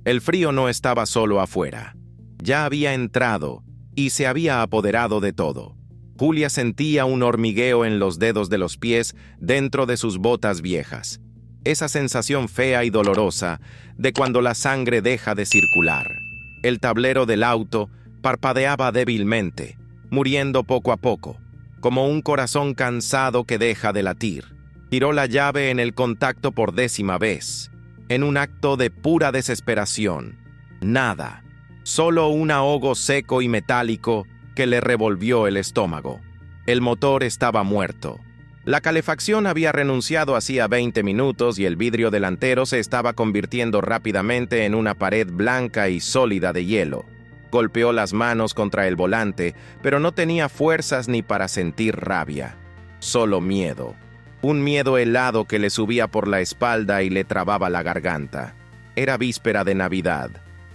El frío no estaba solo afuera. Ya había entrado y se había apoderado de todo. Julia sentía un hormigueo en los dedos de los pies dentro de sus botas viejas. Esa sensación fea y dolorosa de cuando la sangre deja de circular. El tablero del auto parpadeaba débilmente, muriendo poco a poco, como un corazón cansado que deja de latir. Giró la llave en el contacto por 10ª vez, en un acto de pura desesperación. Nada, solo un ahogo seco y metálico que le revolvió el estómago. El motor estaba muerto. La calefacción había renunciado hacía 20 minutos y el vidrio delantero se estaba convirtiendo rápidamente en una pared blanca y sólida de hielo. Golpeó las manos contra el volante, pero no tenía fuerzas ni para sentir rabia. Solo miedo. Un miedo helado que le subía por la espalda y le trababa la garganta. Era víspera de Navidad.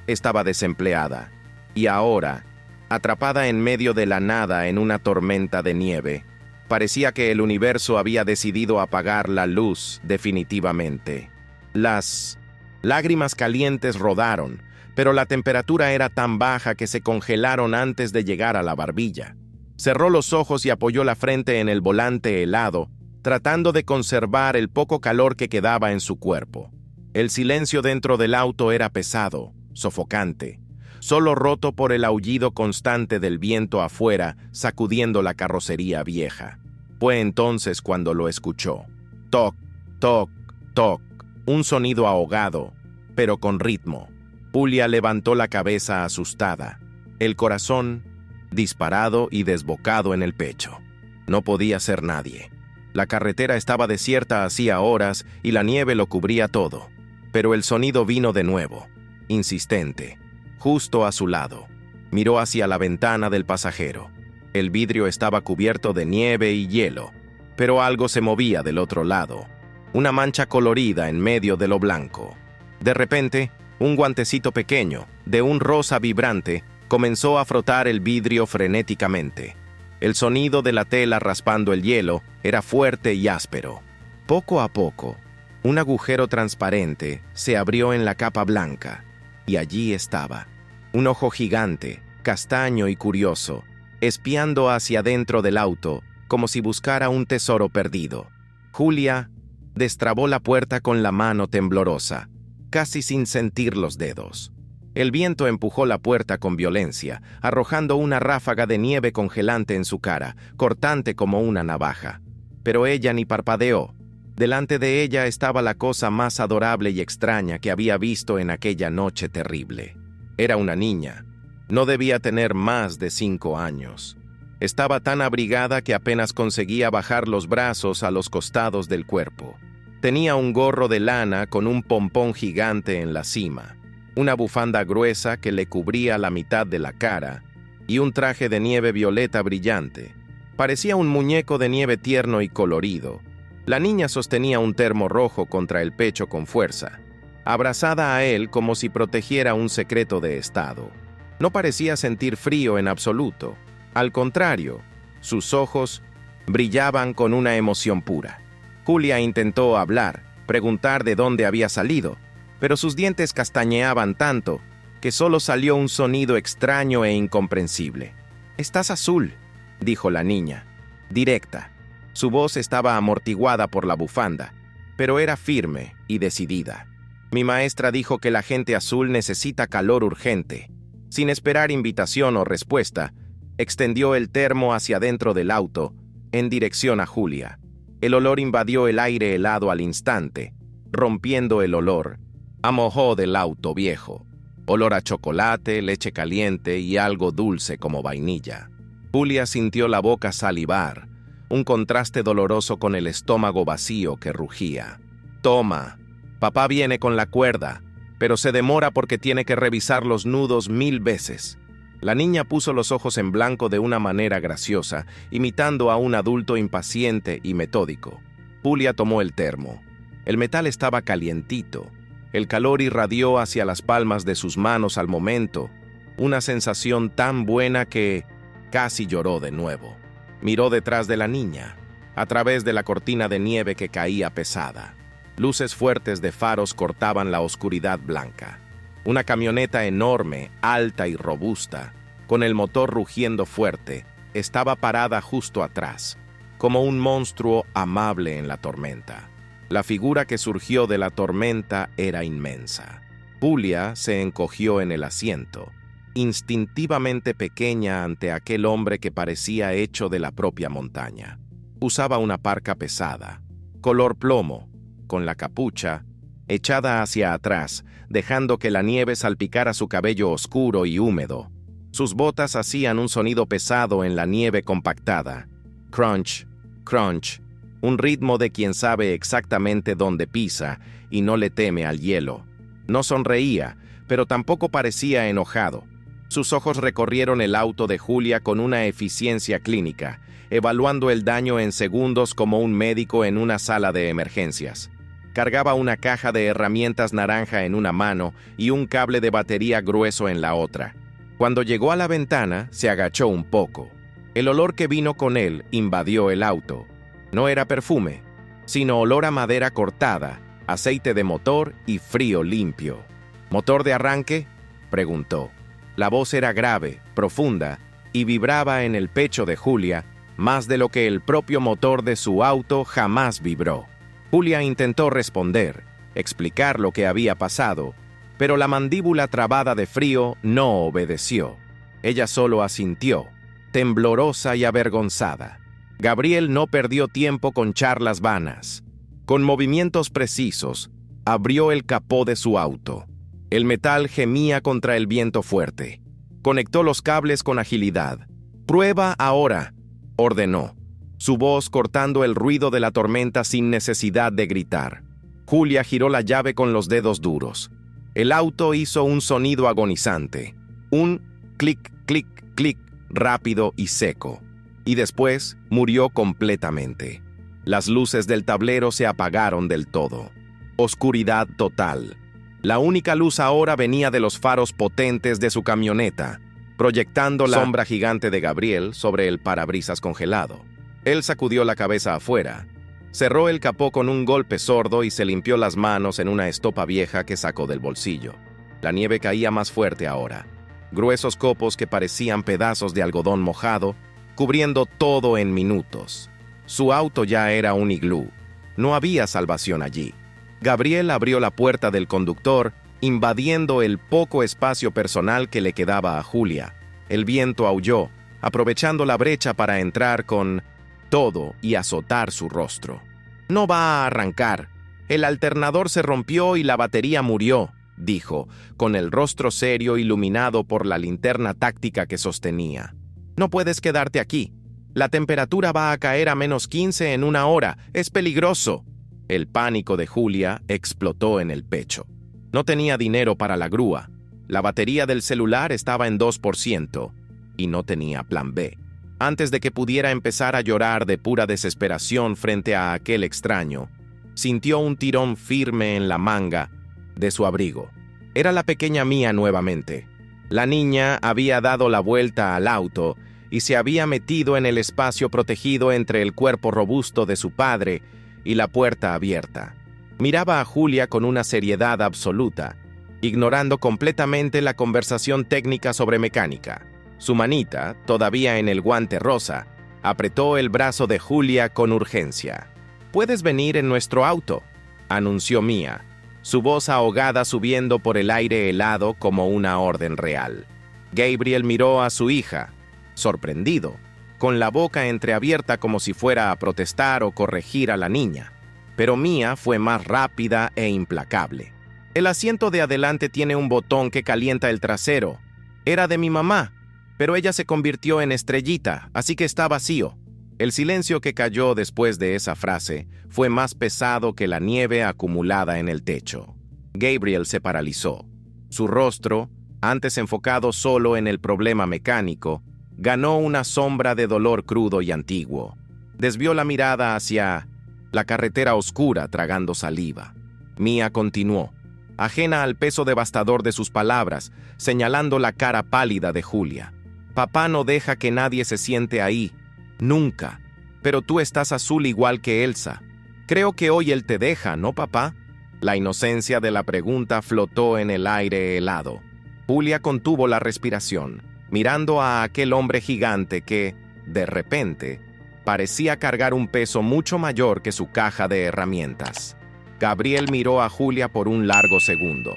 Estaba desempleada. Y ahora, atrapada en medio de la nada en una tormenta de nieve, parecía que el universo había decidido apagar la luz definitivamente. Las lágrimas calientes rodaron, pero la temperatura era tan baja que se congelaron antes de llegar a la barbilla. Cerró los ojos y apoyó la frente en el volante helado, tratando de conservar el poco calor que quedaba en su cuerpo. El silencio dentro del auto era pesado, sofocante, solo roto por el aullido constante del viento afuera sacudiendo la carrocería vieja. Fue entonces cuando lo escuchó. Toc, toc, toc, un sonido ahogado, pero con ritmo. Julia levantó la cabeza asustada, el corazón disparado y desbocado en el pecho. No podía ser nadie. La carretera estaba desierta hacía horas y la nieve lo cubría todo. Pero el sonido vino de nuevo, insistente, justo a su lado. Miró hacia la ventana del pasajero. El vidrio estaba cubierto de nieve y hielo, pero algo se movía del otro lado, una mancha colorida en medio de lo blanco. De repente, un guantecito pequeño, de un rosa vibrante, comenzó a frotar el vidrio frenéticamente. El sonido de la tela raspando el hielo era fuerte y áspero. Poco a poco, un agujero transparente se abrió en la capa blanca, y allí estaba, un ojo gigante, castaño y curioso, espiando hacia dentro del auto, como si buscara un tesoro perdido. Julia destrabó la puerta con la mano temblorosa, casi sin sentir los dedos. El viento empujó la puerta con violencia, arrojando una ráfaga de nieve congelante en su cara, cortante como una navaja. Pero ella ni parpadeó. Delante de ella estaba la cosa más adorable y extraña que había visto en aquella noche terrible. Era una niña. No debía tener más de 5 años. Estaba tan abrigada que apenas conseguía bajar los brazos a los costados del cuerpo. Tenía un gorro de lana con un pompón gigante en la cima, una bufanda gruesa que le cubría la mitad de la cara y un traje de nieve violeta brillante. Parecía un muñeco de nieve tierno y colorido. La niña sostenía un termo rojo contra el pecho con fuerza, abrazada a él como si protegiera un secreto de estado. No parecía sentir frío en absoluto. Al contrario, sus ojos brillaban con una emoción pura. Julia intentó hablar, preguntar de dónde había salido, pero sus dientes castañeaban tanto que solo salió un sonido extraño e incomprensible. «Estás azul», dijo la niña, directa. Su voz estaba amortiguada por la bufanda, pero era firme y decidida. «Mi maestra dijo que la gente azul necesita calor urgente». Sin esperar invitación o respuesta, extendió el termo hacia dentro del auto, en dirección a Julia. El olor invadió el aire helado al instante, rompiendo el olor a moho del auto viejo. Olor a chocolate, leche caliente y algo dulce como vainilla. Julia sintió la boca salivar, un contraste doloroso con el estómago vacío que rugía. «Toma, papá viene con la cuerda, pero se demora porque tiene que revisar los nudos 1000 veces». La niña puso los ojos en blanco de una manera graciosa, imitando a un adulto impaciente y metódico. Julia tomó el termo. El metal estaba calientito. El calor irradió hacia las palmas de sus manos al momento, una sensación tan buena que casi lloró de nuevo. Miró detrás de la niña, a través de la cortina de nieve que caía pesada. Luces fuertes de faros cortaban la oscuridad blanca. Una camioneta enorme, alta y robusta, con el motor rugiendo fuerte, estaba parada justo atrás, como un monstruo amable en la tormenta. La figura que surgió de la tormenta era inmensa. Julia se encogió en el asiento, instintivamente pequeña ante aquel hombre que parecía hecho de la propia montaña. Usaba una parca pesada, color plomo, con la capucha echada hacia atrás, dejando que la nieve salpicara su cabello oscuro y húmedo. Sus botas hacían un sonido pesado en la nieve compactada. Crunch, crunch, un ritmo de quien sabe exactamente dónde pisa y no le teme al hielo. No sonreía, pero tampoco parecía enojado. Sus ojos recorrieron el auto de Julia con una eficiencia clínica, evaluando el daño en segundos como un médico en una sala de emergencias. Cargaba una caja de herramientas naranja en una mano y un cable de batería grueso en la otra. Cuando llegó a la ventana, se agachó un poco. El olor que vino con él invadió el auto. No era perfume, sino olor a madera cortada, aceite de motor y frío limpio. ¿Motor de arranque?, preguntó. La voz era grave, profunda, y vibraba en el pecho de Julia más de lo que el propio motor de su auto jamás vibró. Julia intentó responder, explicar lo que había pasado, pero la mandíbula trabada de frío no obedeció. Ella solo asintió, temblorosa y avergonzada. Gabriel no perdió tiempo con charlas vanas. Con movimientos precisos, abrió el capó de su auto. El metal gemía contra el viento fuerte. Conectó los cables con agilidad. «Prueba ahora», ordenó, su voz cortando el ruido de la tormenta sin necesidad de gritar. Julia giró la llave con los dedos duros. El auto hizo un sonido agonizante. Un clic, clic, clic, rápido y seco. Y después murió completamente. Las luces del tablero se apagaron del todo. Oscuridad total. La única luz ahora venía de los faros potentes de su camioneta, proyectando la sombra gigante de Gabriel sobre el parabrisas congelado. Él sacudió la cabeza afuera, cerró el capó con un golpe sordo y se limpió las manos en una estopa vieja que sacó del bolsillo. La nieve caía más fuerte ahora, gruesos copos que parecían pedazos de algodón mojado, cubriendo todo en minutos. Su auto ya era un iglú. No había salvación allí. Gabriel abrió la puerta del conductor, invadiendo el poco espacio personal que le quedaba a Julia. El viento aulló, aprovechando la brecha para entrar con todo y azotar su rostro. «No va a arrancar. El alternador se rompió y la batería murió», dijo, con el rostro serio iluminado por la linterna táctica que sostenía. «No puedes quedarte aquí. La temperatura va a caer a -15 en una hora. Es peligroso». El pánico de Julia explotó en el pecho. No tenía dinero para la grúa. La batería del celular estaba en 2% y no tenía plan B. Antes de que pudiera empezar a llorar de pura desesperación frente a aquel extraño, sintió un tirón firme en la manga de su abrigo. Era la pequeña Mía nuevamente. La niña había dado la vuelta al auto y se había metido en el espacio protegido entre el cuerpo robusto de su padre y la puerta abierta. Miraba a Julia con una seriedad absoluta, ignorando completamente la conversación técnica sobre mecánica. Su manita, todavía en el guante rosa, apretó el brazo de Julia con urgencia. «Puedes venir en nuestro auto», anunció Mía, su voz ahogada subiendo por el aire helado como una orden real. Gabriel miró a su hija, sorprendido, con la boca entreabierta como si fuera a protestar o corregir a la niña. Pero Mía fue más rápida e implacable. «El asiento de adelante tiene un botón que calienta el trasero. Era de mi mamá, pero ella se convirtió en estrellita, así que está vacío». El silencio que cayó después de esa frase fue más pesado que la nieve acumulada en el techo. Gabriel se paralizó. Su rostro, antes enfocado solo en el problema mecánico, ganó una sombra de dolor crudo y antiguo. Desvió la mirada hacia la carretera oscura tragando saliva. Mía continuó, ajena al peso devastador de sus palabras, señalando la cara pálida de Julia. «Papá no deja que nadie se siente ahí. Nunca. Pero tú estás azul igual que Elsa. Creo que hoy él te deja, ¿no, papá?» La inocencia de la pregunta flotó en el aire helado. Julia contuvo la respiración, mirando a aquel hombre gigante que, de repente, parecía cargar un peso mucho mayor que su caja de herramientas. Gabriel miró a Julia por un largo segundo.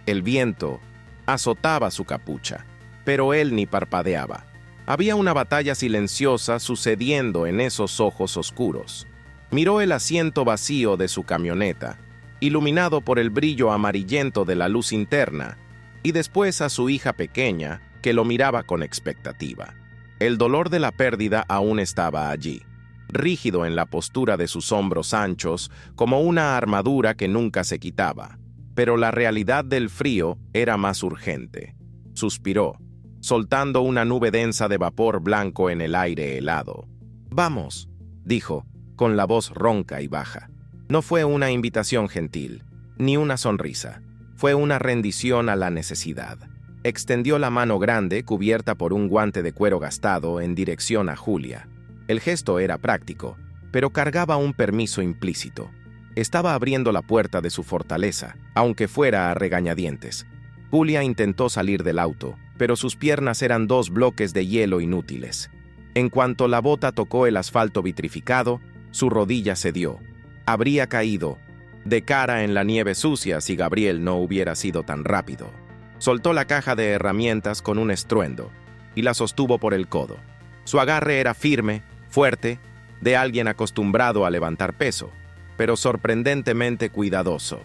El viento azotaba su capucha, pero él ni parpadeaba. Había una batalla silenciosa sucediendo en esos ojos oscuros. Miró el asiento vacío de su camioneta, iluminado por el brillo amarillento de la luz interna, y después a su hija pequeña, que lo miraba con expectativa. El dolor de la pérdida aún estaba allí, rígido en la postura de sus hombros anchos, como una armadura que nunca se quitaba. Pero la realidad del frío era más urgente. Suspiró, soltando una nube densa de vapor blanco en el aire helado. «Vamos», dijo, con la voz ronca y baja. No fue una invitación gentil, ni una sonrisa. Fue una rendición a la necesidad. Extendió la mano grande, cubierta por un guante de cuero gastado, en dirección a Julia. El gesto era práctico, pero cargaba un permiso implícito. Estaba abriendo la puerta de su fortaleza, aunque fuera a regañadientes. Julia intentó salir del auto, pero sus piernas eran 2 bloques de hielo inútiles. En cuanto la bota tocó el asfalto vitrificado, su rodilla cedió. Habría caído, de cara en la nieve sucia, si Gabriel no hubiera sido tan rápido. Soltó la caja de herramientas con un estruendo y la sostuvo por el codo. Su agarre era firme, fuerte, de alguien acostumbrado a levantar peso, pero sorprendentemente cuidadoso.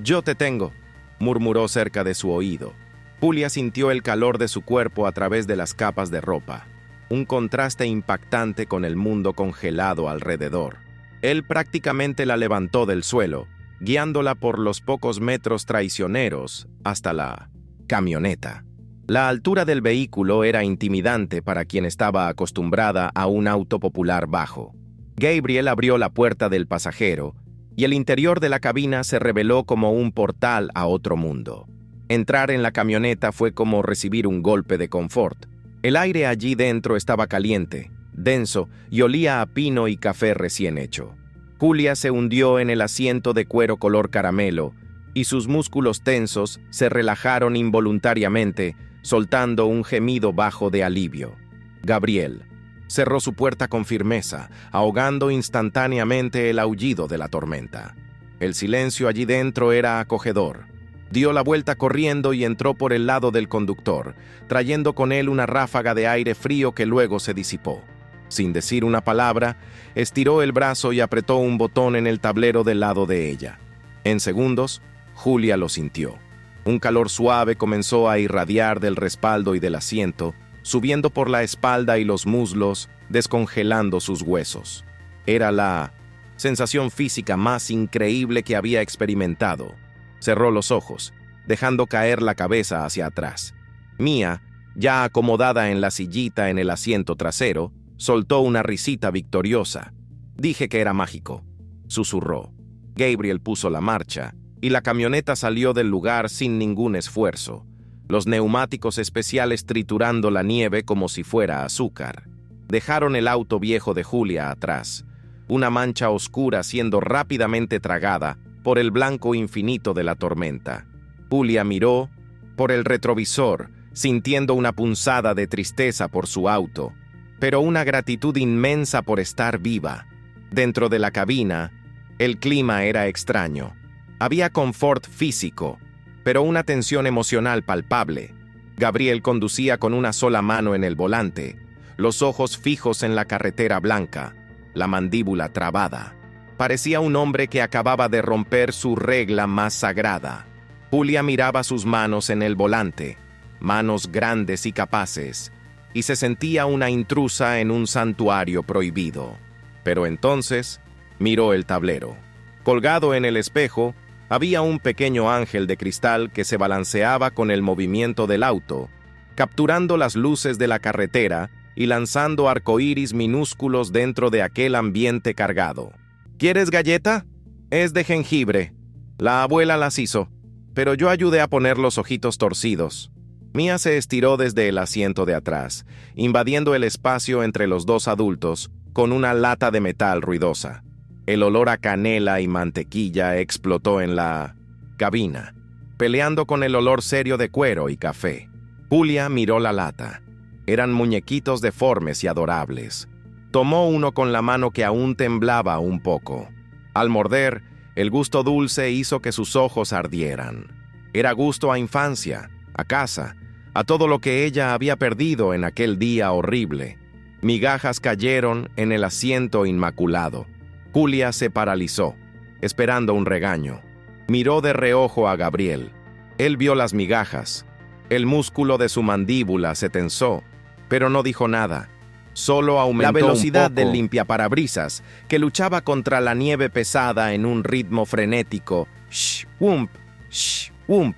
«Yo te tengo», murmuró cerca de su oído. Julia sintió el calor de su cuerpo a través de las capas de ropa, un contraste impactante con el mundo congelado alrededor. Él prácticamente la levantó del suelo, guiándola por los pocos metros traicioneros hasta la camioneta. La altura del vehículo era intimidante para quien estaba acostumbrada a un auto popular bajo. Gabriel abrió la puerta del pasajero y el interior de la cabina se reveló como un portal a otro mundo. Entrar en la camioneta fue como recibir un golpe de confort. El aire allí dentro estaba caliente, denso y olía a pino y café recién hecho. Julia se hundió en el asiento de cuero color caramelo y sus músculos tensos se relajaron involuntariamente, soltando un gemido bajo de alivio. Gabriel cerró su puerta con firmeza, ahogando instantáneamente el aullido de la tormenta. El silencio allí dentro era acogedor. Dio la vuelta corriendo y entró por el lado del conductor, trayendo con él una ráfaga de aire frío que luego se disipó. Sin decir una palabra, estiró el brazo y apretó un botón en el tablero del lado de ella. En segundos, Julia lo sintió. Un calor suave comenzó a irradiar del respaldo y del asiento, subiendo por la espalda y los muslos, descongelando sus huesos. Era la sensación física más increíble que había experimentado. Cerró los ojos, dejando caer la cabeza hacia atrás. Mía, ya acomodada en la sillita en el asiento trasero, soltó una risita victoriosa. «Dije que era mágico», susurró. Gabriel puso la marcha, y la camioneta salió del lugar sin ningún esfuerzo, los neumáticos especiales triturando la nieve como si fuera azúcar. Dejaron el auto viejo de Julia atrás, una mancha oscura siendo rápidamente tragada por el blanco infinito de la tormenta. Julia miró por el retrovisor, sintiendo una punzada de tristeza por su auto, pero una gratitud inmensa por estar viva. Dentro de la cabina, el clima era extraño. Había confort físico, pero una tensión emocional palpable. Gabriel conducía con una sola mano en el volante, los ojos fijos en la carretera blanca, la mandíbula trabada. Parecía un hombre que acababa de romper su regla más sagrada. Julia miraba sus manos en el volante, manos grandes y capaces, y se sentía una intrusa en un santuario prohibido. Pero entonces miró el tablero. Colgado en el espejo, había un pequeño ángel de cristal que se balanceaba con el movimiento del auto, capturando las luces de la carretera y lanzando arcoíris minúsculos dentro de aquel ambiente cargado. ¿Quieres galleta? Es de jengibre. La abuela las hizo, pero yo ayudé a poner los ojitos torcidos. Mía se estiró desde el asiento de atrás, invadiendo el espacio entre los dos adultos, con una lata de metal ruidosa. El olor a canela y mantequilla explotó en la cabina, peleando con el olor serio de cuero y café. Julia miró la lata. Eran muñequitos deformes y adorables. Tomó uno con la mano que aún temblaba un poco. Al morder, el gusto dulce hizo que sus ojos ardieran. Era gusto a infancia, a casa, a todo lo que ella había perdido en aquel día horrible. Migajas cayeron en el asiento inmaculado. Julia se paralizó, esperando un regaño. Miró de reojo a Gabriel. Él vio las migajas. El músculo de su mandíbula se tensó, pero no dijo nada. Solo aumentó la velocidad del limpiaparabrisas, que luchaba contra la nieve pesada en un ritmo frenético. ¡Shh! ¡Wump! ¡Shh! ¡Wump!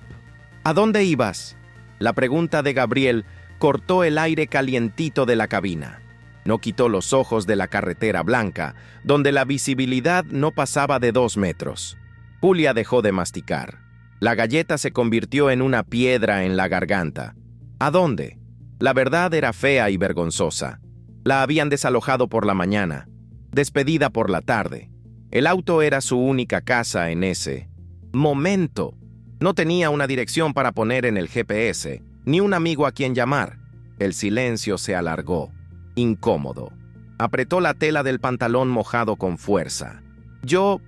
¿A dónde ibas? La pregunta de Gabriel cortó el aire calientito de la cabina. No quitó los ojos de la carretera blanca, donde la visibilidad no pasaba de 2 metros. Julia dejó de masticar. La galleta se convirtió en una piedra en la garganta. ¿A dónde? La verdad era fea y vergonzosa. La habían desalojado por la mañana, despedida por la tarde. El auto era su única casa en ese momento. No tenía una dirección para poner en el GPS, ni un amigo a quien llamar. El silencio se alargó, incómodo. Apretó la tela del pantalón mojado con fuerza. Yo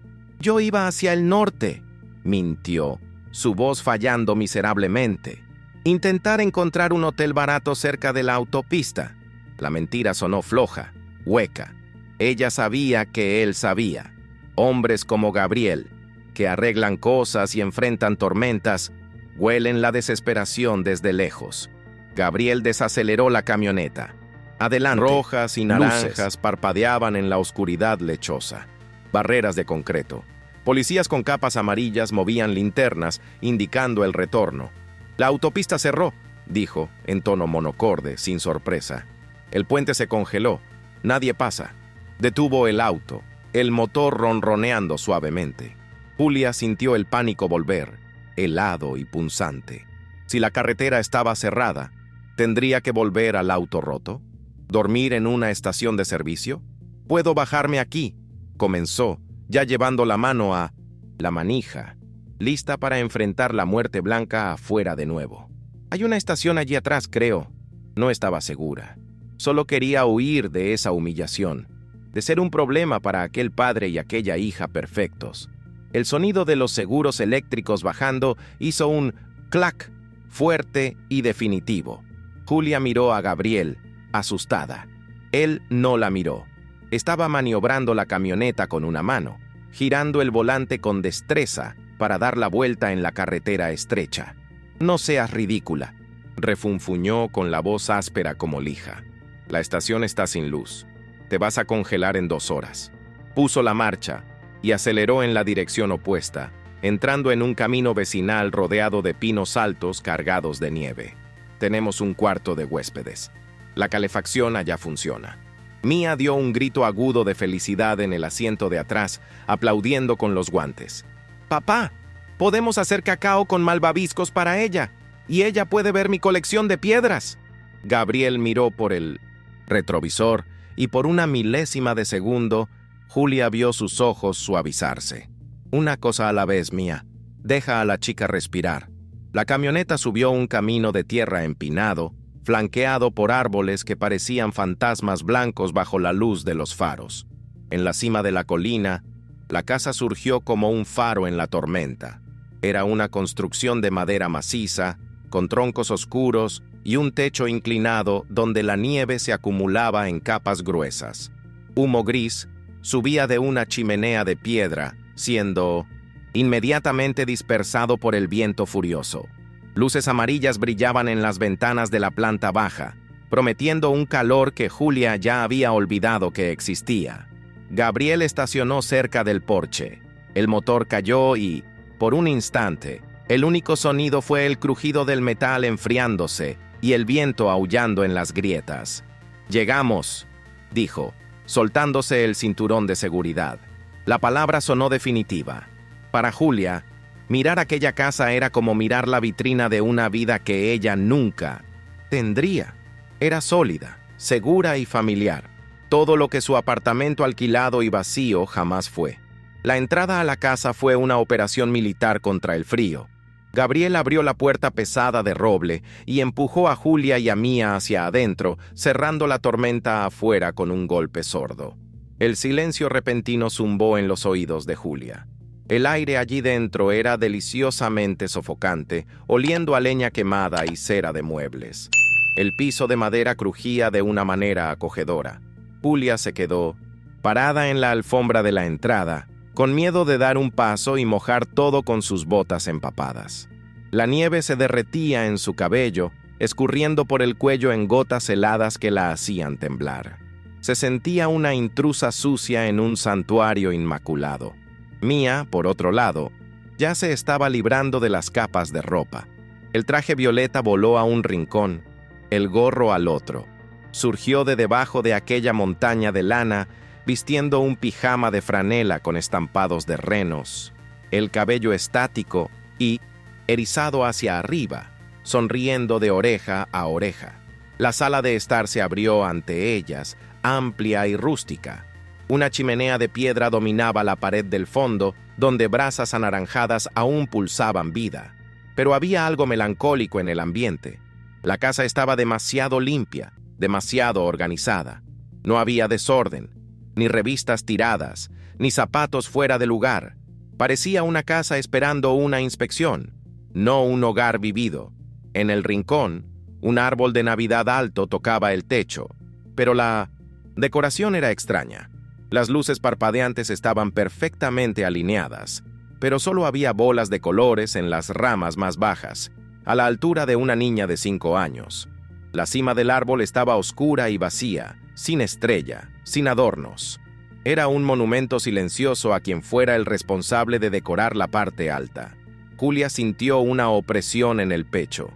iba hacia el norte, mintió, su voz fallando miserablemente. Intentar encontrar un hotel barato cerca de la autopista. La mentira sonó floja, hueca. Ella sabía que él sabía. Hombres como Gabriel, que arreglan cosas y enfrentan tormentas, huelen la desesperación desde lejos. Gabriel desaceleró la camioneta. Adelante. Rojas y naranjas parpadeaban en la oscuridad lechosa. Barreras de concreto. Policías con capas amarillas movían linternas, indicando el retorno. La autopista cerró, dijo, en tono monocorde, sin sorpresa. El puente se congeló. Nadie pasa. Detuvo el auto, el motor ronroneando suavemente. Julia sintió el pánico volver, helado y punzante. Si la carretera estaba cerrada, ¿tendría que volver al auto roto? ¿Dormir en una estación de servicio? «Puedo bajarme aquí», comenzó, ya llevando la mano a la manija, lista para enfrentar la muerte blanca afuera de nuevo. «Hay una estación allí atrás, creo». No estaba segura. Solo quería huir de esa humillación, de ser un problema para aquel padre y aquella hija perfectos. El sonido de los seguros eléctricos bajando hizo un clac fuerte y definitivo. Julia miró a Gabriel, asustada. Él no la miró. Estaba maniobrando la camioneta con una mano, girando el volante con destreza para dar la vuelta en la carretera estrecha. «No seas ridícula», refunfuñó con la voz áspera como lija. «La estación está sin luz. Te vas a congelar en 2 horas». Puso la marcha y aceleró en la dirección opuesta, entrando en un camino vecinal rodeado de pinos altos cargados de nieve. «Tenemos un cuarto de huéspedes. La calefacción allá funciona». Mia dio un grito agudo de felicidad en el asiento de atrás, aplaudiendo con los guantes. «Papá, podemos hacer cacao con malvaviscos para ella, y ella puede ver mi colección de piedras». Gabriel miró por el retrovisor y por una milésima de segundo, Julia vio sus ojos suavizarse. «Una cosa a la vez, Mia. Deja a la chica respirar». La camioneta subió un camino de tierra empinado, flanqueado por árboles que parecían fantasmas blancos bajo la luz de los faros. En la cima de la colina, la casa surgió como un faro en la tormenta. Era una construcción de madera maciza, con troncos oscuros y un techo inclinado donde la nieve se acumulaba en capas gruesas. Humo gris subía de una chimenea de piedra, siendo inmediatamente dispersado por el viento furioso. Luces amarillas brillaban en las ventanas de la planta baja, prometiendo un calor que Julia ya había olvidado que existía. Gabriel estacionó cerca del porche. El motor cayó y, por un instante, el único sonido fue el crujido del metal enfriándose y el viento aullando en las grietas. «Llegamos», dijo, soltándose el cinturón de seguridad. La palabra sonó definitiva. Para Julia, mirar aquella casa era como mirar la vitrina de una vida que ella nunca tendría. Era sólida, segura y familiar. todo lo que su apartamento alquilado y vacío jamás fue. La entrada a la casa fue una operación militar contra el frío. Gabriel abrió la puerta pesada de roble y empujó a Julia y a Mía hacia adentro, cerrando la tormenta afuera con un golpe sordo. El silencio repentino zumbó en los oídos de Julia. El aire allí dentro era deliciosamente sofocante, oliendo a leña quemada y cera de muebles. El piso de madera crujía de una manera acogedora. Julia se quedó, parada en la alfombra de la entrada, con miedo de dar un paso y mojar todo con sus botas empapadas. La nieve se derretía en su cabello, escurriendo por el cuello en gotas heladas que la hacían temblar. Se sentía una intrusa sucia en un santuario inmaculado. Mía, por otro lado, ya se estaba librando de las capas de ropa. El traje violeta voló a un rincón, el gorro al otro. Surgió de debajo de aquella montaña de lana, vistiendo un pijama de franela con estampados de renos, el cabello estático y erizado hacia arriba, sonriendo de oreja a oreja. La sala de estar se abrió ante ellas, amplia y rústica. Una chimenea de piedra dominaba la pared del fondo, donde brasas anaranjadas aún pulsaban vida. Pero había algo melancólico en el ambiente. La casa estaba demasiado limpia, demasiado organizada. No había desorden, ni revistas tiradas, ni zapatos fuera de lugar. Parecía una casa esperando una inspección, no un hogar vivido. En el rincón, un árbol de Navidad alto tocaba el techo, pero la decoración era extraña. Las luces parpadeantes estaban perfectamente alineadas, pero solo había bolas de colores en las ramas más bajas, a la altura de una niña de 5 años. La cima del árbol estaba oscura y vacía, sin estrella, sin adornos. Era un monumento silencioso a quien fuera el responsable de decorar la parte alta. Julia sintió una opresión en el pecho.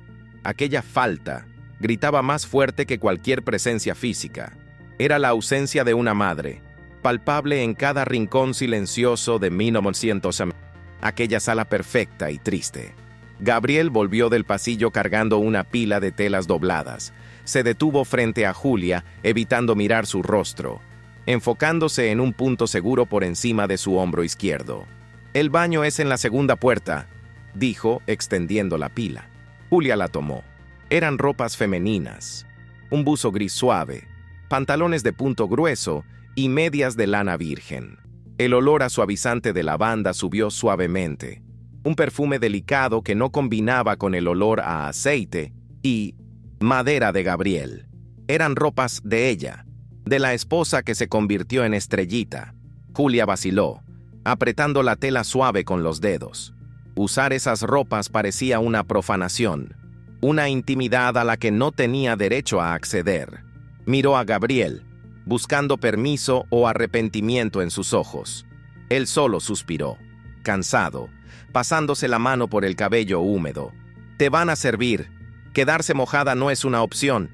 Aquella falta gritaba más fuerte que cualquier presencia física. Era la ausencia de una madre, palpable en cada rincón silencioso de 1900, aquella sala perfecta y triste. Gabriel volvió del pasillo cargando una pila de telas dobladas. Se detuvo frente a Julia, evitando mirar su rostro, enfocándose en un punto seguro por encima de su hombro izquierdo. «El baño es en la segunda puerta», dijo, extendiendo la pila. Julia la tomó. Eran ropas femeninas, un buzo gris suave, pantalones de punto grueso y medias de lana virgen. El olor a suavizante de lavanda subió suavemente, un perfume delicado que no combinaba con el olor a aceite y madera de Gabriel. Eran ropas de ella, de la esposa que se convirtió en estrellita. Julia vaciló, apretando la tela suave con los dedos. Usar esas ropas parecía una profanación, una intimidad a la que no tenía derecho a acceder. Miró a Gabriel, buscando permiso o arrepentimiento en sus ojos. Él solo suspiró, cansado, pasándose la mano por el cabello húmedo. «Te van a servir. Quedarse mojada no es una opción».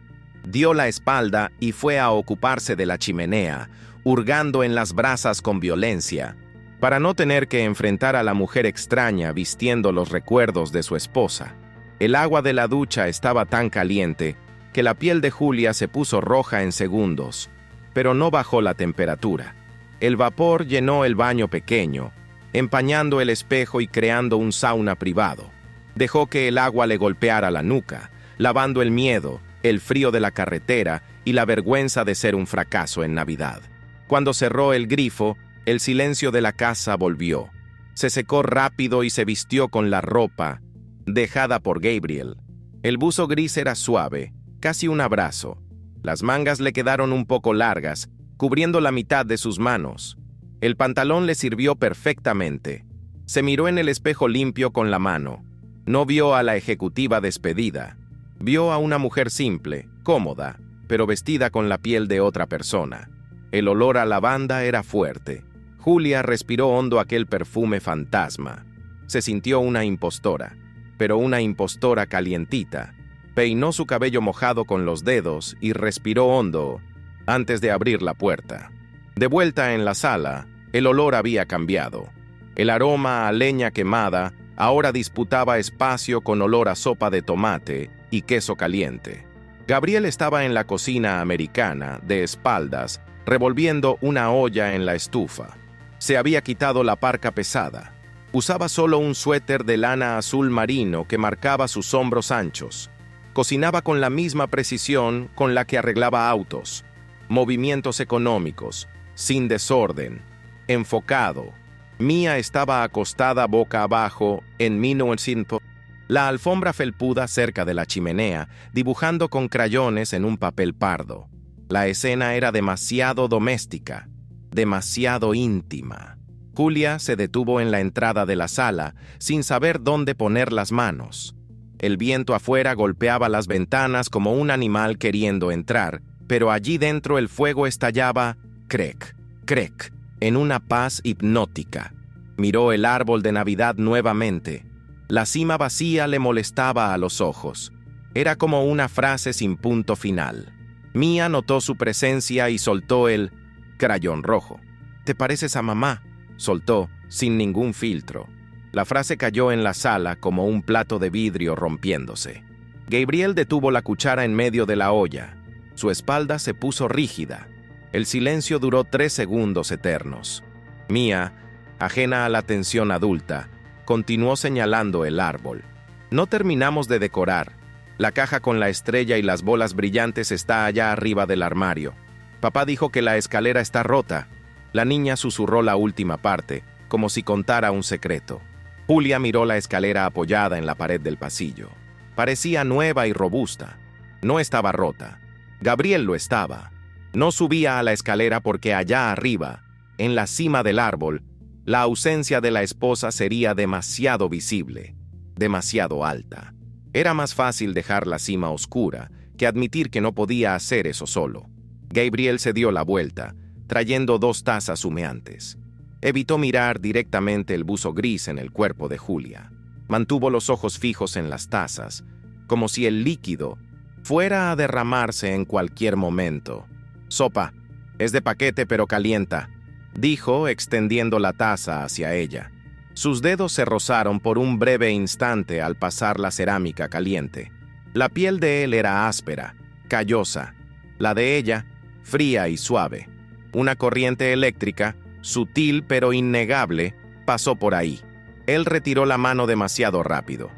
Dio la espalda y fue a ocuparse de la chimenea, hurgando en las brasas con violencia, para no tener que enfrentar a la mujer extraña vistiendo los recuerdos de su esposa. El agua de la ducha estaba tan caliente que la piel de Julia se puso roja en segundos, pero no bajó la temperatura. El vapor llenó el baño pequeño, empañando el espejo y creando un sauna privado. Dejó que el agua le golpeara la nuca, lavando el miedo, el frío de la carretera y la vergüenza de ser un fracaso en Navidad. Cuando cerró el grifo, el silencio de la casa volvió. Se secó rápido y se vistió con la ropa dejada por Gabriel. El buzo gris era suave, casi un abrazo. Las mangas le quedaron un poco largas, cubriendo la mitad de sus manos. El pantalón le sirvió perfectamente. Se miró en el espejo limpio con la mano. No vio a la ejecutiva despedida. Vio a una mujer simple, cómoda, pero vestida con la piel de otra persona. El olor a lavanda era fuerte. Julia respiró hondo aquel perfume fantasma. Se sintió una impostora, pero una impostora calientita. Peinó su cabello mojado con los dedos y respiró hondo antes de abrir la puerta. De vuelta en la sala, el olor había cambiado. El aroma a leña quemada ahora disputaba espacio con olor a sopa de tomate y queso caliente. Gabriel estaba en la cocina americana, de espaldas, revolviendo una olla en la estufa. Se había quitado la parca pesada. Usaba solo un suéter de lana azul marino que marcaba sus hombros anchos. Cocinaba con la misma precisión con la que arreglaba autos. Movimientos económicos, sin desorden, enfocado. Mía estaba acostada boca abajo en 1900. La alfombra felpuda cerca de la chimenea, dibujando con crayones en un papel pardo. La escena era demasiado doméstica, demasiado íntima. Julia se detuvo en la entrada de la sala, sin saber dónde poner las manos. El viento afuera golpeaba las ventanas como un animal queriendo entrar, pero allí dentro el fuego estallaba, crec, crec, en una paz hipnótica. Miró el árbol de Navidad nuevamente. La cima vacía le molestaba a los ojos. Era como una frase sin punto final. Mía notó su presencia y soltó el crayón rojo. «Te pareces a mamá», soltó, sin ningún filtro. La frase cayó en la sala como un plato de vidrio rompiéndose. Gabriel detuvo la cuchara en medio de la olla. Su espalda se puso rígida. El silencio duró 3 segundos eternos. Mía, ajena a la tensión adulta, continuó señalando el árbol. «No terminamos de decorar. La caja con la estrella y las bolas brillantes está allá arriba del armario. Papá dijo que la escalera está rota». La niña susurró la última parte, como si contara un secreto. Julia miró la escalera apoyada en la pared del pasillo. Parecía nueva y robusta. No estaba rota. Gabriel lo estaba. No subía a la escalera porque allá arriba, en la cima del árbol, la ausencia de la esposa sería demasiado visible, demasiado alta. Era más fácil dejar la cima oscura que admitir que no podía hacer eso solo. Gabriel se dio la vuelta, trayendo 2 tazas humeantes. Evitó mirar directamente el buzo gris en el cuerpo de Julia. Mantuvo los ojos fijos en las tazas, como si el líquido fuera a derramarse en cualquier momento. «Sopa, es de paquete pero calienta», dijo, extendiendo la taza hacia ella. Sus dedos se rozaron por un breve instante al pasar la cerámica caliente. La piel de él era áspera, callosa. La de ella, fría y suave. Una corriente eléctrica, sutil pero innegable, pasó por ahí. Él retiró la mano demasiado rápido.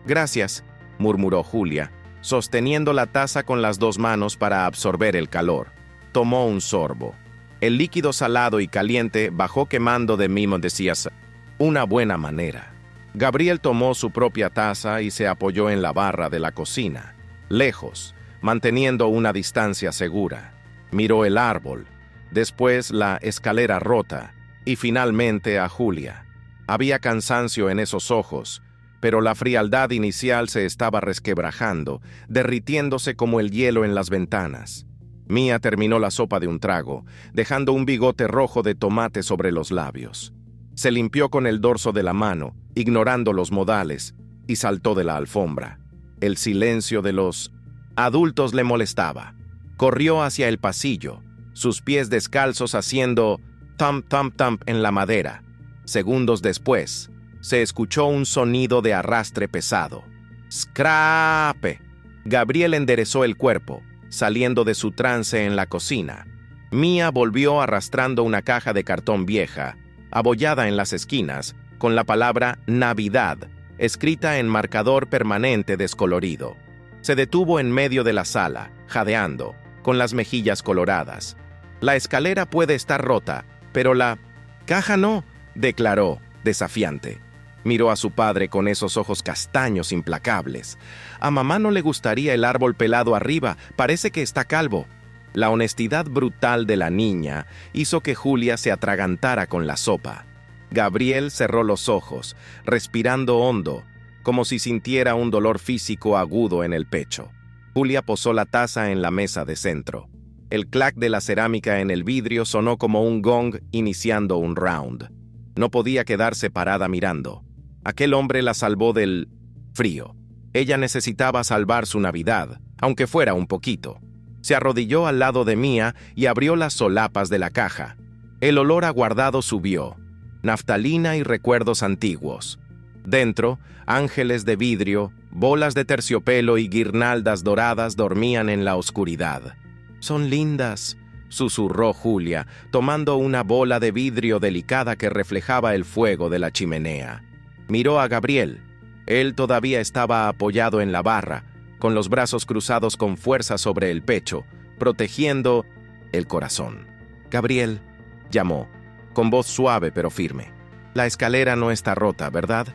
«Gracias», murmuró Julia, sosteniendo la taza con las 2 manos para absorber el calor. Tomó un sorbo. El líquido salado y caliente bajó quemando de mimo decía una buena manera. Gabriel tomó su propia taza y se apoyó en la barra de la cocina, lejos, manteniendo una distancia segura. Miró el árbol, después la escalera rota y finalmente a Julia. Había cansancio en esos ojos, pero la frialdad inicial se estaba resquebrajando, derritiéndose como el hielo en las ventanas. Mía terminó la sopa de un trago, dejando un bigote rojo de tomate sobre los labios. Se limpió con el dorso de la mano, ignorando los modales, y saltó de la alfombra. El silencio de los adultos le molestaba. Corrió hacia el pasillo, sus pies descalzos haciendo thump thump thump en la madera. Segundos después, se escuchó un sonido de arrastre pesado. ¡Scrape! Gabriel enderezó el cuerpo, saliendo de su trance en la cocina. Mía volvió arrastrando una caja de cartón vieja, abollada en las esquinas, con la palabra Navidad, escrita en marcador permanente descolorido. Se detuvo en medio de la sala, jadeando, con las mejillas coloradas. «La escalera puede estar rota, pero la caja no», declaró, desafiante. Miró a su padre con esos ojos castaños implacables. «A mamá no le gustaría el árbol pelado arriba, parece que está calvo». La honestidad brutal de la niña hizo que Julia se atragantara con la sopa. Gabriel cerró los ojos, respirando hondo, como si sintiera un dolor físico agudo en el pecho. Julia posó la taza en la mesa de centro. El clac de la cerámica en el vidrio sonó como un gong iniciando un round. No podía quedarse parada mirando. Aquel hombre la salvó del frío. Ella necesitaba salvar su Navidad, aunque fuera un poquito. Se arrodilló al lado de Mía y abrió las solapas de la caja. El olor aguardado subió. Naftalina y recuerdos antiguos. Dentro, ángeles de vidrio, bolas de terciopelo y guirnaldas doradas dormían en la oscuridad. «Son lindas», susurró Julia, tomando una bola de vidrio delicada que reflejaba el fuego de la chimenea. Miró a Gabriel. Él todavía estaba apoyado en la barra, con los brazos cruzados con fuerza sobre el pecho, protegiendo el corazón. «Gabriel», llamó, con voz suave pero firme. «La escalera no está rota, ¿verdad?»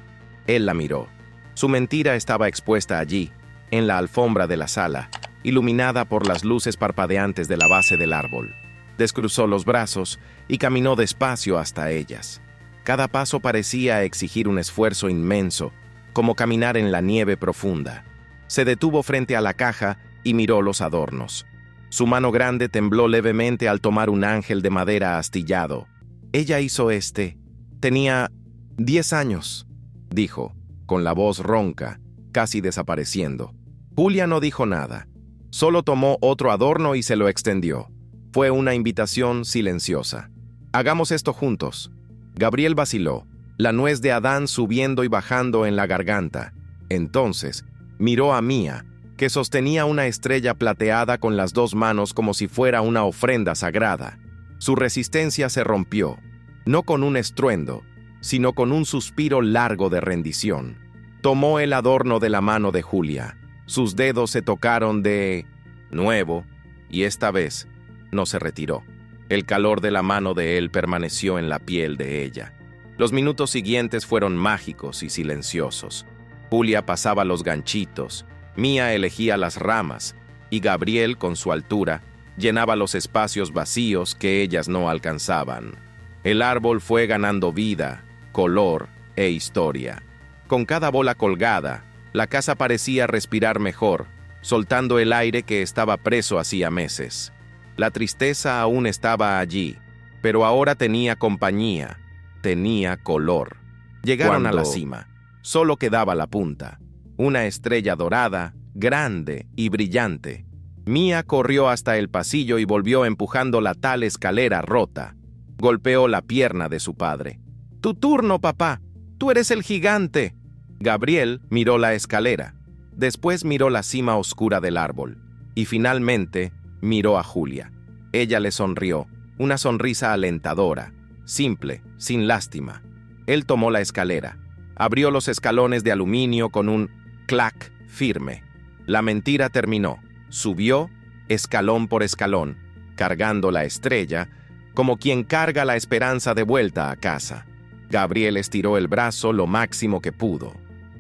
Él la miró. Su mentira estaba expuesta allí, en la alfombra de la sala, iluminada por las luces parpadeantes de la base del árbol. Descruzó los brazos y caminó despacio hasta ellas. Cada paso parecía exigir un esfuerzo inmenso, como caminar en la nieve profunda. Se detuvo frente a la caja y miró los adornos. Su mano grande tembló levemente al tomar un ángel de madera astillado. «Ella hizo este. Tenía 10 años», dijo, con la voz ronca, casi desapareciendo. Julia no dijo nada. Solo tomó otro adorno y se lo extendió. Fue una invitación silenciosa. «Hagamos esto juntos». Gabriel vaciló, la nuez de Adán subiendo y bajando en la garganta. Entonces, miró a Mía, que sostenía una estrella plateada con las 2 manos como si fuera una ofrenda sagrada. Su resistencia se rompió, no con un estruendo, sino con un suspiro largo de rendición. Tomó el adorno de la mano de Julia. Sus dedos se tocaron de nuevo, y esta vez no se retiró. El calor de la mano de él permaneció en la piel de ella. Los minutos siguientes fueron mágicos y silenciosos. Julia pasaba los ganchitos, Mía elegía las ramas, y Gabriel, con su altura, llenaba los espacios vacíos que ellas no alcanzaban. El árbol fue ganando vida, color e historia. Con cada bola colgada, la casa parecía respirar mejor, soltando el aire que estaba preso hacía meses. La tristeza aún estaba allí, pero ahora tenía compañía, tenía color. Llegaron a la cima. Solo quedaba la punta, una estrella dorada, grande y brillante. Mía corrió hasta el pasillo y volvió empujando la tal escalera rota. Golpeó la pierna de su padre. «Tu turno, papá. Tú eres el gigante». Gabriel miró la escalera. Después miró la cima oscura del árbol. Y finalmente miró a Julia. Ella le sonrió, una sonrisa alentadora, simple, sin lástima. Él tomó la escalera. Abrió los escalones de aluminio con un clac firme. La mentira terminó. Subió, escalón por escalón, cargando la estrella, como quien carga la esperanza de vuelta a casa. Gabriel estiró el brazo lo máximo que pudo.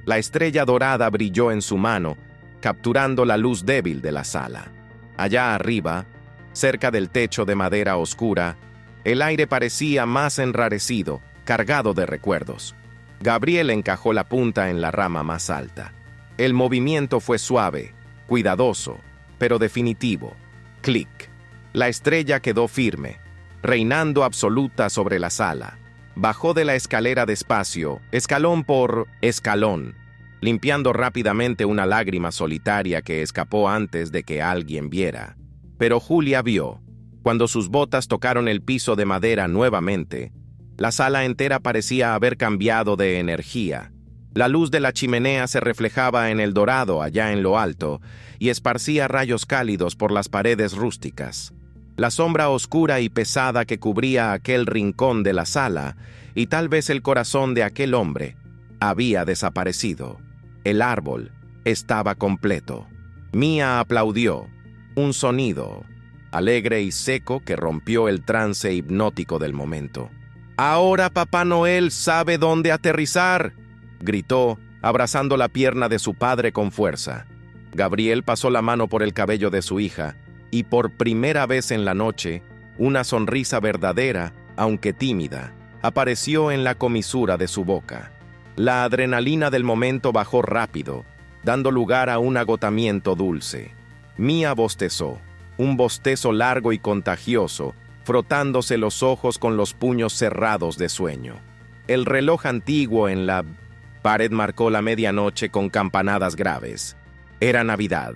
La estrella dorada brilló en su mano, capturando la luz débil de la sala. Allá arriba, cerca del techo de madera oscura, el aire parecía más enrarecido, cargado de recuerdos. Gabriel encajó la punta en la rama más alta. El movimiento fue suave, cuidadoso, pero definitivo. Clic. La estrella quedó firme, reinando absoluta sobre la sala. Bajó de la escalera despacio, escalón por escalón, limpiando rápidamente una lágrima solitaria que escapó antes de que alguien viera. Pero Julia vio. Cuando sus botas tocaron el piso de madera nuevamente, la sala entera parecía haber cambiado de energía. La luz de la chimenea se reflejaba en el dorado allá en lo alto y esparcía rayos cálidos por las paredes rústicas. La sombra oscura y pesada que cubría aquel rincón de la sala, y tal vez el corazón de aquel hombre, había desaparecido. El árbol estaba completo. Mía aplaudió. Un sonido, alegre y seco, que rompió el trance hipnótico del momento. «Ahora Papá Noel sabe dónde aterrizar», gritó, abrazando la pierna de su padre con fuerza. Gabriel pasó la mano por el cabello de su hija, y por primera vez en la noche, una sonrisa verdadera, aunque tímida, apareció en la comisura de su boca. La adrenalina del momento bajó rápido, dando lugar a un agotamiento dulce. Mía bostezó, un bostezo largo y contagioso, frotándose los ojos con los puños cerrados de sueño. El reloj antiguo en la pared marcó la medianoche con campanadas graves. Era Navidad.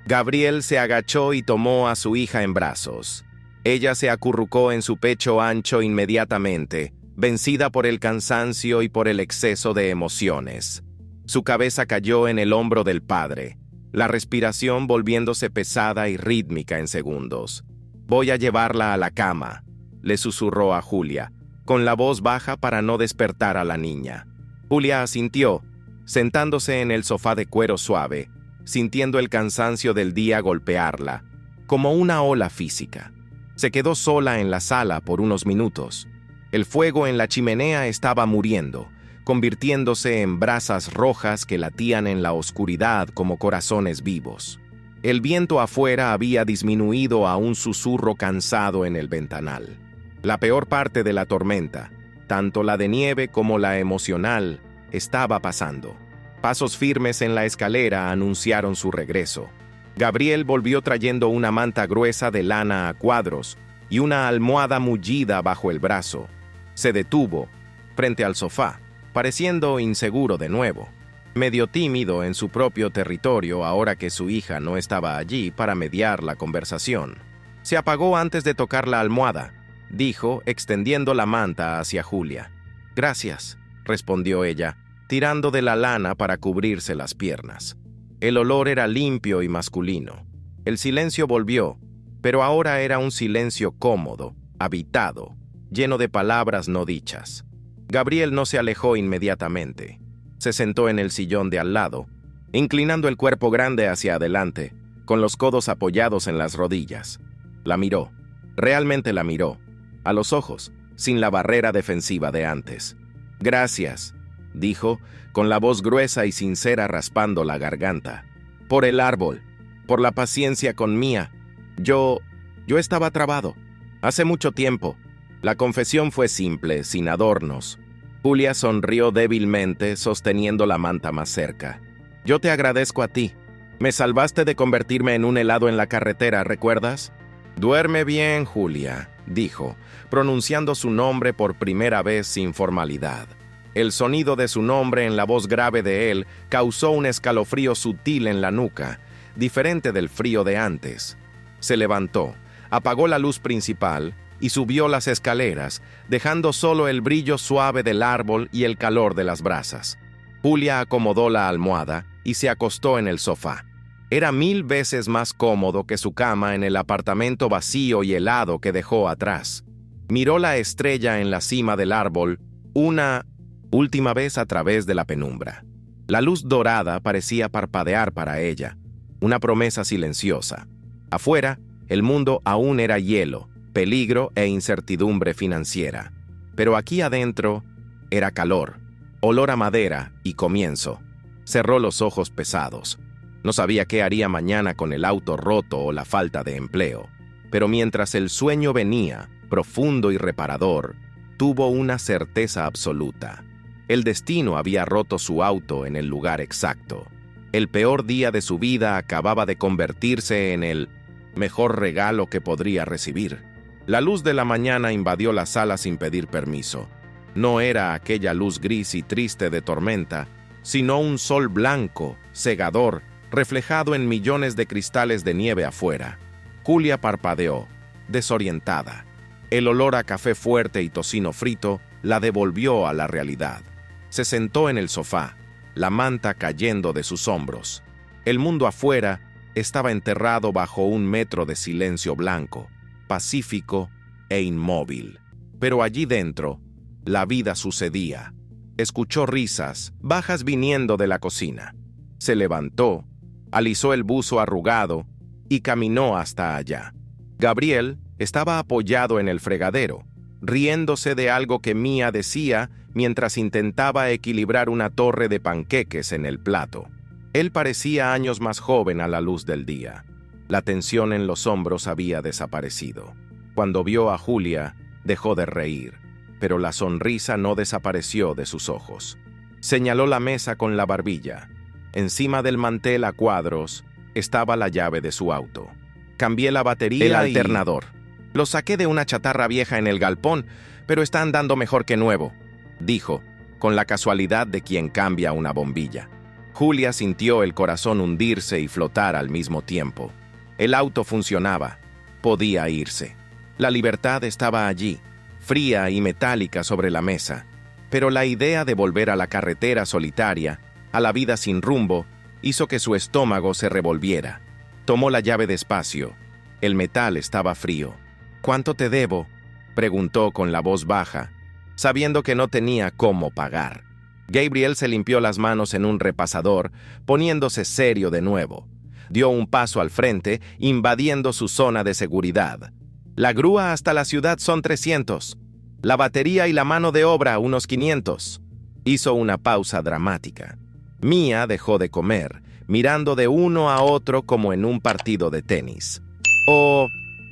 Gabriel se agachó y tomó a su hija en brazos. Ella se acurrucó en su pecho ancho inmediatamente, vencida por el cansancio y por el exceso de emociones. Su cabeza cayó en el hombro del padre, la respiración volviéndose pesada y rítmica en segundos. Voy a llevarla a la cama, le susurró a Julia, con la voz baja para no despertar a la niña. Julia asintió, sentándose en el sofá de cuero suave, sintiendo el cansancio del día golpearla, como una ola física. Se quedó sola en la sala por unos minutos. El fuego en la chimenea estaba muriendo, convirtiéndose en brasas rojas que latían en la oscuridad como corazones vivos. El viento afuera había disminuido a un susurro cansado en el ventanal. La peor parte de la tormenta, tanto la de nieve como la emocional, estaba pasando. Pasos firmes en la escalera anunciaron su regreso. Gabriel volvió trayendo una manta gruesa de lana a cuadros y una almohada mullida bajo el brazo. Se detuvo, frente al sofá, pareciendo inseguro de nuevo, medio tímido en su propio territorio ahora que su hija no estaba allí para mediar la conversación. Se apagó antes de tocar la almohada, dijo, extendiendo la manta hacia Julia. «Gracias», respondió ella, tirando de la lana para cubrirse las piernas. El olor era limpio y masculino. El silencio volvió, pero ahora era un silencio cómodo, habitado, lleno de palabras no dichas. Gabriel no se alejó inmediatamente. Se sentó en el sillón de al lado, inclinando el cuerpo grande hacia adelante, con los codos apoyados en las rodillas. La miró, realmente la miró, a los ojos, sin la barrera defensiva de antes. «Gracias», dijo, con la voz gruesa y sincera raspando la garganta. «Por el árbol, por la paciencia con Mía. Yo estaba trabado. Hace mucho tiempo». La confesión fue simple, sin adornos. Julia sonrió débilmente, sosteniendo la manta más cerca. «Yo te agradezco a ti. Me salvaste de convertirme en un helado en la carretera, ¿recuerdas?» «Duerme bien, Julia», dijo, pronunciando su nombre por primera vez sin formalidad. El sonido de su nombre en la voz grave de él causó un escalofrío sutil en la nuca, diferente del frío de antes. Se levantó, apagó la luz principal y subió las escaleras, dejando solo el brillo suave del árbol y el calor de las brasas. Julia acomodó la almohada y se acostó en el sofá. Era 1000 veces más cómodo que su cama en el apartamento vacío y helado que dejó atrás. Miró la estrella en la cima del árbol, una última vez a través de la penumbra. La luz dorada parecía parpadear para ella, una promesa silenciosa. Afuera, el mundo aún era hielo, peligro e incertidumbre financiera. Pero aquí adentro era calor, olor a madera y comienzo. Cerró los ojos pesados. No sabía qué haría mañana con el auto roto o la falta de empleo. Pero mientras el sueño venía, profundo y reparador, tuvo una certeza absoluta. El destino había roto su auto en el lugar exacto. El peor día de su vida acababa de convertirse en el mejor regalo que podría recibir. La luz de la mañana invadió la sala sin pedir permiso. No era aquella luz gris y triste de tormenta, sino un sol blanco, cegador, reflejado en millones de cristales de nieve afuera. Julia parpadeó, desorientada. El olor a café fuerte y tocino frito la devolvió a la realidad. Se sentó en el sofá, la manta cayendo de sus hombros. El mundo afuera estaba enterrado bajo 1 metro de silencio blanco, pacífico e inmóvil. Pero allí dentro, la vida sucedía. Escuchó risas, bajas viniendo de la cocina. Se levantó, alisó el buzo arrugado y caminó hasta allá. Gabriel estaba apoyado en el fregadero, riéndose de algo que Mía decía mientras intentaba equilibrar una torre de panqueques en el plato. Él parecía años más joven a la luz del día. La tensión en los hombros había desaparecido. Cuando vio a Julia, dejó de reír, pero la sonrisa no desapareció de sus ojos. Señaló la mesa con la barbilla. Encima del mantel a cuadros estaba la llave de su auto. Cambié la batería y el alternador. Lo saqué de una chatarra vieja en el galpón, pero está andando mejor que nuevo, dijo, con la casualidad de quien cambia una bombilla. Julia sintió el corazón hundirse y flotar al mismo tiempo. El auto funcionaba. Podía irse. La libertad estaba allí, fría y metálica sobre la mesa. Pero la idea de volver a la carretera solitaria, a la vida sin rumbo, hizo que su estómago se revolviera. Tomó la llave despacio, El metal estaba frío. «¿Cuánto te debo?», preguntó con la voz baja, sabiendo que no tenía cómo pagar. Gabriel se limpió las manos en un repasador, poniéndose serio de nuevo. Dio un paso al frente, invadiendo su zona de seguridad. «La grúa hasta la ciudad son 300. La batería y la mano de obra unos 500. Hizo una pausa dramática. Mia dejó de comer, mirando de uno a otro como en un partido de tenis. «Oh»,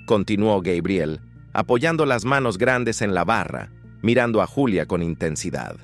continuó Gabriel, apoyando las manos grandes en la barra, mirando a Julia con intensidad.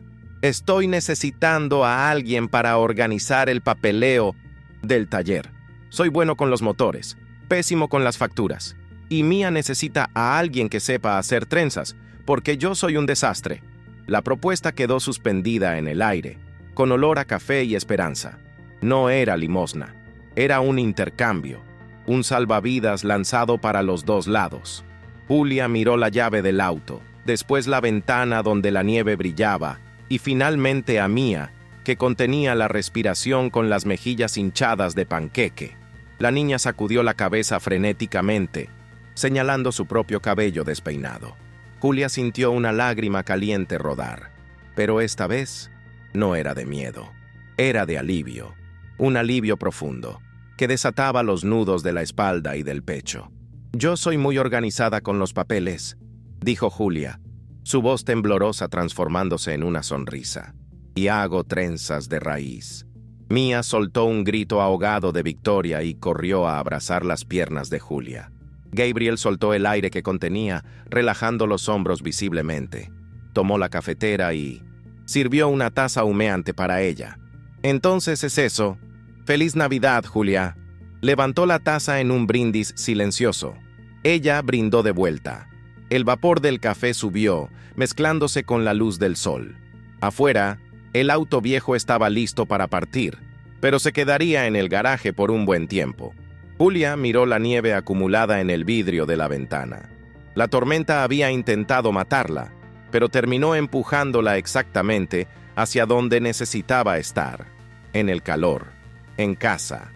«Estoy necesitando a alguien para organizar el papeleo del taller. Soy bueno con los motores, pésimo con las facturas. Y Mia necesita a alguien que sepa hacer trenzas, porque yo soy un desastre». La propuesta quedó suspendida en el aire, con olor a café y esperanza. No era limosna, era un intercambio, un salvavidas lanzado para los dos lados. Julia miró la llave del auto, después la ventana donde la nieve brillaba, y finalmente a Mia, que contenía la respiración con las mejillas hinchadas de panqueque. La niña sacudió la cabeza frenéticamente, señalando su propio cabello despeinado. Julia sintió una lágrima caliente rodar, pero esta vez no era de miedo, era de alivio, un alivio profundo, que desataba los nudos de la espalda y del pecho. «Yo soy muy organizada con los papeles», dijo Julia, su voz temblorosa transformándose en una sonrisa. «Y hago trenzas de raíz». Mia soltó un grito ahogado de victoria y corrió a abrazar las piernas de Julia. Gabriel soltó el aire que contenía, relajando los hombros visiblemente. Tomó la cafetera y sirvió una taza humeante para ella. «Entonces es eso. Feliz Navidad, Julia». Levantó la taza en un brindis silencioso. Ella brindó de vuelta. El vapor del café subió, mezclándose con la luz del sol. Afuera, el auto viejo estaba listo para partir, pero se quedaría en el garaje por un buen tiempo. Julia miró la nieve acumulada en el vidrio de la ventana. La tormenta había intentado matarla, pero terminó empujándola exactamente hacia donde necesitaba estar, en el calor, en casa.